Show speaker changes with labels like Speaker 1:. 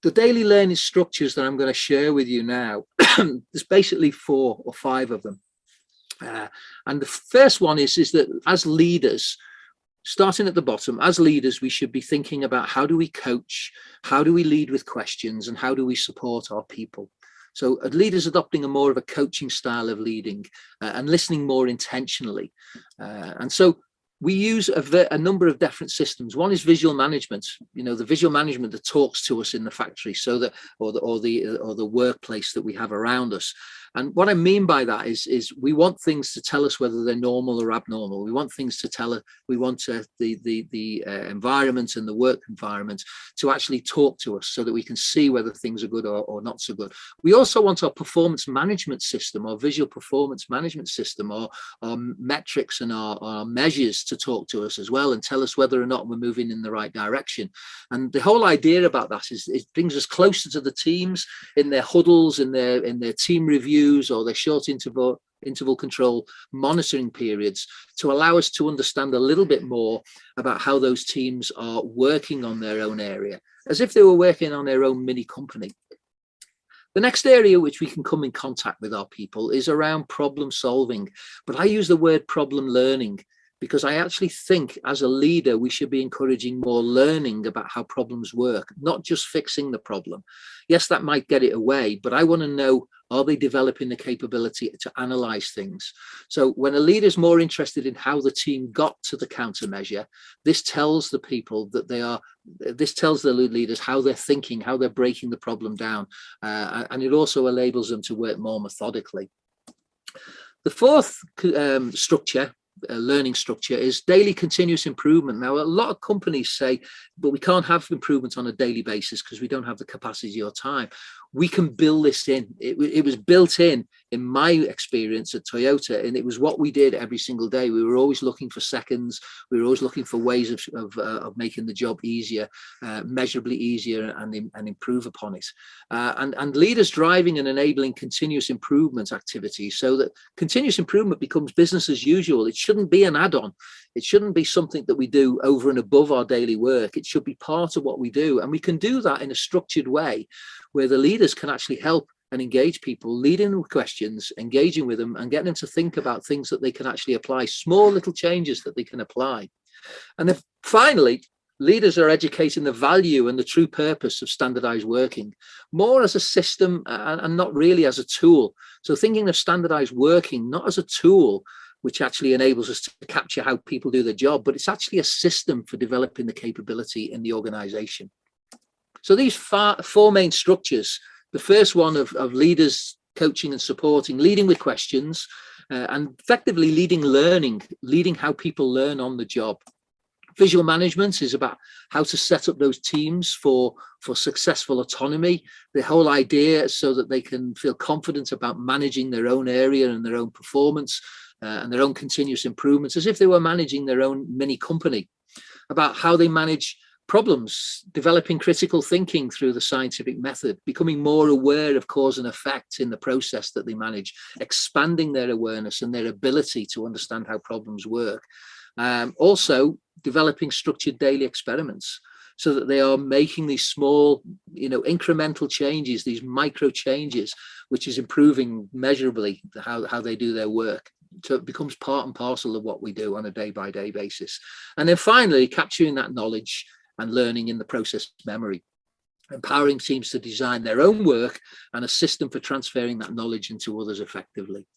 Speaker 1: The daily learning structures that I'm going to share with you now, there's basically 4 or 5 of them. And the first one is that as leaders, starting at the bottom, as leaders, we should be thinking about how do we coach, how do we lead with questions, and how do we support our people. So leaders adopting more of a coaching style of leading and listening more intentionally. And so we use a number of different systems. One is visual management, the visual management that talks to us in the factory, so that or the workplace that we have around us. And what I mean by that is we want things to tell us whether they're normal or abnormal. We want things to tell us. We want the environment and the work environment to actually talk to us, so that we can see whether things are good or not so good. We also want our performance management system, our visual performance management system, our metrics and our measures to talk to us as well and tell us whether or not we're moving in the right direction. And the whole idea about that is it brings us closer to the teams in their huddles, in their team reviews, or their short interval control monitoring periods, to allow us to understand a little bit more about how those teams are working on their own area, as if they were working on their own mini company. The next area which we can come in contact with our people is around problem solving, but I use the word problem learning, because I actually think as a leader, we should be encouraging more learning about how problems work, not just fixing the problem. Yes, that might get it away, but I want to know, are they developing the capability to analyze things? So when a leader is more interested in how the team got to the countermeasure, this tells the people that this tells the leaders how they're thinking, how they're breaking the problem down, and it also enables them to work more methodically. The fourth learning structure is daily continuous improvement. Now, a lot of companies say, but we can't have improvement on a daily basis because we don't have the capacity or time. We can build this in. It was built in my experience at Toyota, and it was what we did every single day. We were always looking for seconds. We were always looking for ways of making the job easier, measurably easier, and improve upon it. And leaders driving and enabling continuous improvement activities, so that continuous improvement becomes business as usual. It shouldn't be an add-on. It shouldn't be something that we do over and above our daily work. It should be part of what we do. And we can do that in a structured way, where the leaders can actually help and engage people, leading with questions, engaging with them, and getting them to think about things that they can actually apply, small little changes that they can apply. And then finally, leaders are educating the value and the true purpose of standardized working, more as a system and not really as a tool. So thinking of standardized working not as a tool which actually enables us to capture how people do their job, but it's actually a system for developing the capability in the organization. So these 4 main structures, the first one of leaders coaching and supporting, leading with questions, and effectively leading how people learn on the job. Visual management is about how to set up those teams for successful autonomy, the whole idea so that they can feel confident about managing their own area and their own performance and their own continuous improvements, as if they were managing their own mini company. About how they manage problems, developing critical thinking through the scientific method, becoming more aware of cause and effect in the process that they manage, expanding their awareness and their ability to understand how problems work. Also developing structured daily experiments, so that they are making these small, incremental changes, these micro changes, which is improving measurably how they do their work. So it becomes part and parcel of what we do on a day-by-day basis. And then finally, capturing that knowledge and learning in the process memory, empowering teams to design their own work and a system for transferring that knowledge into others effectively.